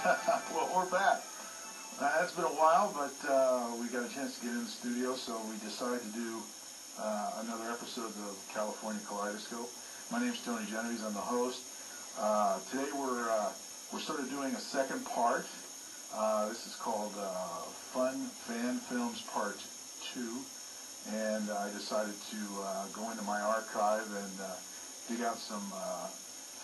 Well, we're back. It's been a while, but we got a chance to get in the studio, so we decided to do another episode of California Kaleidoscope. My name's Tony Genovese. I'm the host. Today we're sort of doing a second part. This is called Fun Fan Films Part 2, and I decided to go into my archive and dig out some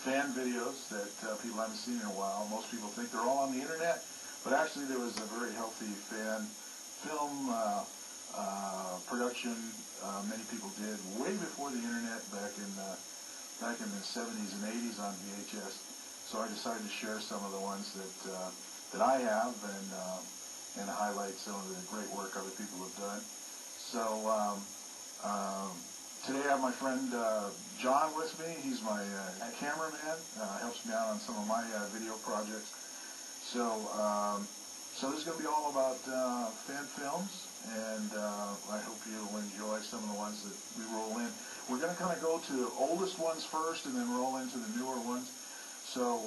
fan videos that people haven't seen in a while. Most people think they're all on the internet, but actually there was a very healthy fan film production many people did way before the internet back in the 70s and 80s on VHS. So I decided to share some of the ones that I have and highlight some of the great work other people have done. So today I have my friend John with me. He's my cameraman. Helps me out on some of my video projects. So this is going to be all about fan films, and I hope you'll enjoy some of the ones that we roll in. We're going to kind of go to the oldest ones first and then roll into the newer ones. So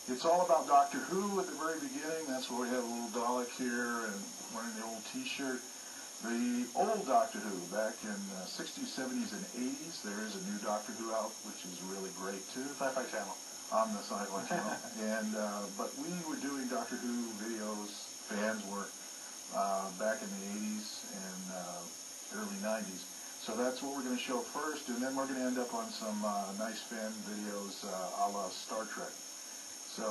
it's all about Doctor Who at the very beginning. That's where we have a little Dalek here and wearing the old T-shirt. The old Doctor Who, back in the 60s, 70s, and 80s, there is a new Doctor Who out, which is really great, too. Sci-Fi Channel. On the Sci-Fi Channel. And, but we were doing Doctor Who videos, fans were, back in the 80s and early 90s. So that's what we're going to show first, and then we're going to end up on some nice fan videos a la Star Trek. So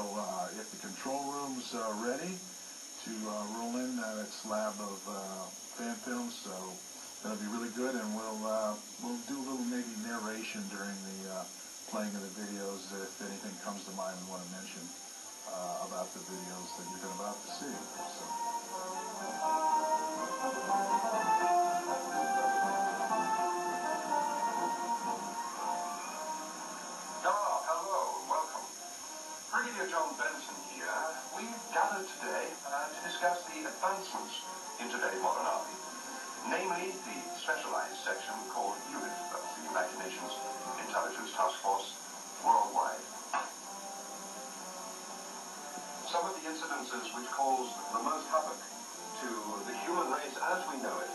if the control room's ready to roll in that slab of fan films, so that'll be really good, and we'll do a little maybe narration during the playing of the videos if anything comes to mind we want to mention about the videos that you're about to see. So. Hello, welcome. Brigadier John Benson here. We've gathered today to discuss the advancements in today's modern army, namely the specialized section called UNIT of the United Nations Intelligence Task Force worldwide. Some of the incidences which caused the most havoc to the human race as we know it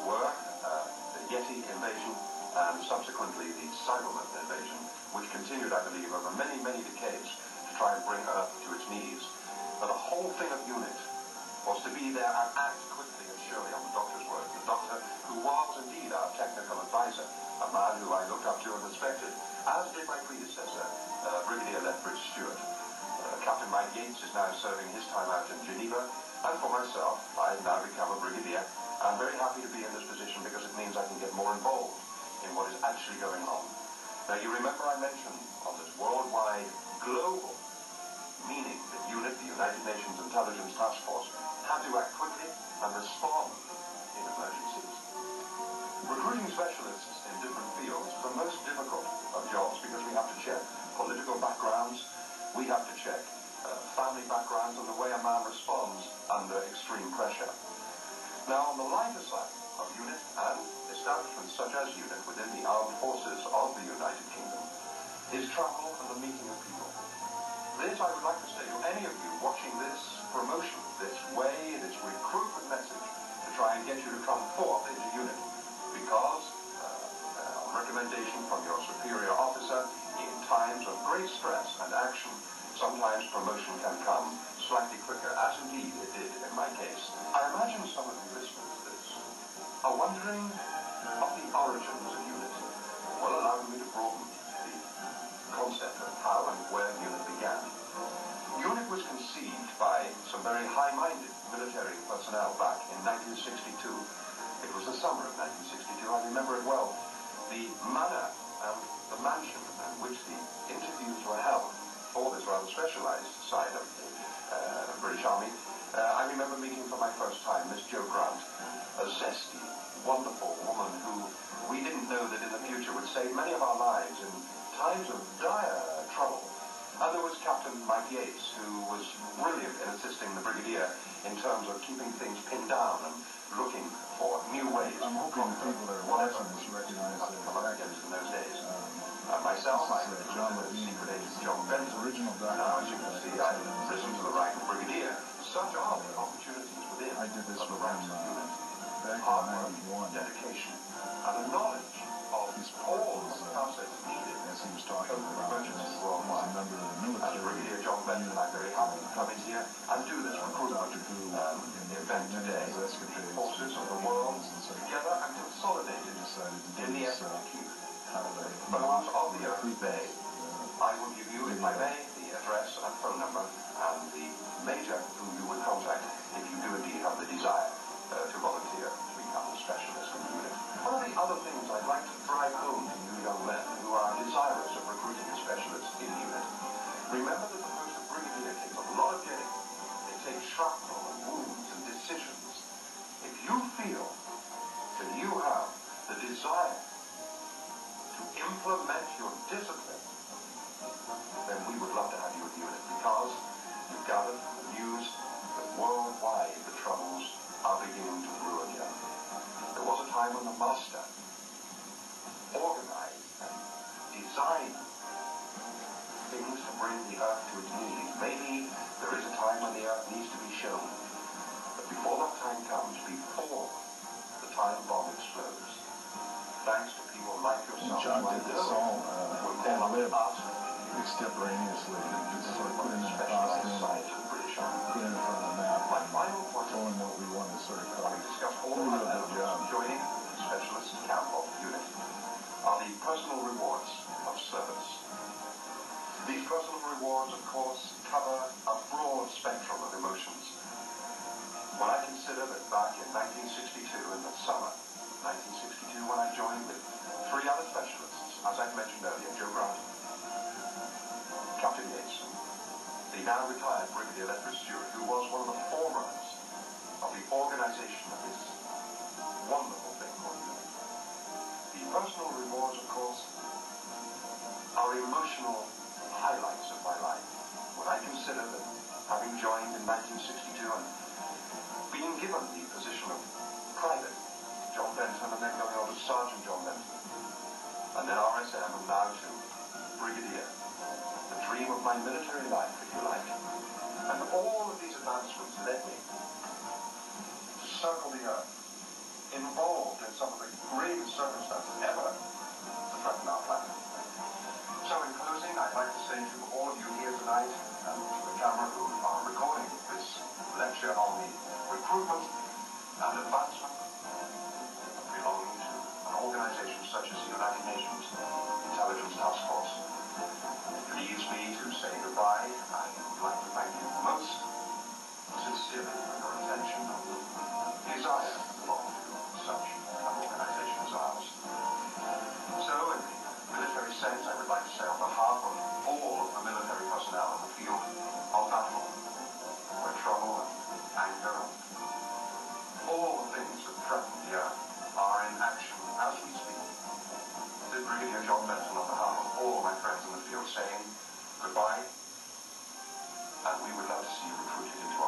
were the Yeti invasion and subsequently the Cyberman invasion, which continued, I believe, over many, many decades to try and bring Earth to its knees. But the whole thing of UNIT was to be there and act quickly and surely on the Doctor's word. The Doctor, who was indeed our technical advisor, a man who I looked up to and respected, as did my predecessor, Brigadier Lethbridge Stewart. Captain Mike Yates is now serving his time out in Geneva, and for myself, I've now become a brigadier. I'm very happy to be in this position because it means I can get more involved in what is actually going on. Now, you remember I mentioned on this worldwide, global meaning that UNIT, the United Nations Intelligence Task Force, had to act quickly and respond in emergencies. Recruiting specialists in different fields is the most difficult of jobs because we have to check political backgrounds, we have to check family backgrounds and the way a man responds under extreme pressure. Now, on the lighter side of UNIT and establishments such as UNIT within the armed forces of the United Kingdom is travel and the meeting of people. This, I would like to say to any of you watching this promotion, this way, this recruitment message to try and get you to come forth into UNIT, because on recommendation from your superior officer, in times of great stress and action, sometimes promotion can come slightly quicker, as indeed it did in my case. I imagine some of you listening to this are wondering of the origins of UNIT. Well, allow me to broaden the concept of how and where UNIT began. UNIT was conceived by some very high-minded military personnel back in 1962. It was the summer of 1962, I remember it well. The manner and the mansion in which the interviews were held for this rather specialized side of the British Army, I remember meeting for my first time Miss Jo Grant, a zesty, wonderful woman who we didn't know that in the future would save many of our lives in times of dire trouble. And there was Captain Mike Yates, who was brilliant in assisting the Brigadier in terms of keeping things pinned down and looking for new ways. I'm hoping the people that are watching this recognize come up against in those days. My myself, I This is John Levine, Secret Agent John Benton. original Now, as you can see, I risen to the rank of brigadier. Such are the opportunities within I did this of the with ranks him of units. back Hard in work, 91 dedication, and a knowledge of His part all was, the process needed. as he was talking Cope with about, emergencies as a worldwide. member of the As military. Brigadier John Benton, I'm very happy to come in here and do this recruitment Doctor Who, in the event many today. of his escapades, The forces of the world together and he consolidated decided to do in the this, effort to keep how they bones of the earth recruit bay. I will give you, if I may, the address and phone number and the major whom you would contact if you do indeed have the desire to volunteer to become a specialist in the unit. One of the other things I'd like to drive home to you young men who are desirous of recruiting a specialist in the unit, remember that the post of brigadier takes a lot of getting. It takes shrapnel and wounds and decisions. If you feel that you have the desire to implement your discipline, then we would love to have you in the unit because you've gathered from the news that worldwide the troubles are beginning to brew again. There was a time when the master organized and designed things to bring the earth to its knees. Maybe there is a time when the earth needs to be shown. But before that time comes, before the time bomb explodes, thanks to people like yourself, John did this all ad-lib, us extemporaneously. He sort of put him in a specialized costume, science of the British Army. put him in front of the map, My final point told him what we wanted to sort of cover. we discussed all Really of did a that good job. joining the specialist camp of the unit are the personal rewards of service. These personal rewards, of course, cover a broad spectrum of emotions. When I consider that back in 1962, in the summer 1962, when I joined with 3 other specialists, as I mentioned earlier, Joe Grant, Captain Yates, the now retired Brigadier Lethbridge Stewart, who was one of the forerunners of the organization of this wonderful thing called unit. The personal rewards, of course, are emotional highlights of my life. When I consider that having joined in 1962 and being given the position of Private John Benton and then going on to Sergeant John Benton, and then RSM and now to Brigadier, the dream of my military life, if you like. And all of these advancements led me to circle the earth, involved in some of the gravest circumstances ever to threaten our planet. So in closing, I'd like to say to all of you here tonight, and to the camera who are recording this lecture on the recruitment and advancement belonging to an organization such as the United Nations Intelligence Task Force, it leaves me to say goodbye. I would like to thank you most sincerely for your attention and desire to belong to such an organization as ours. So, in the military sense, I would like to say on behalf of all of the military personnel in the field of battle, where trouble and anger and all the things that threaten the earth are in action as we speak. This is Brigadier John Benton on behalf of all my friends in the field saying goodbye, and we would love to see you recruited into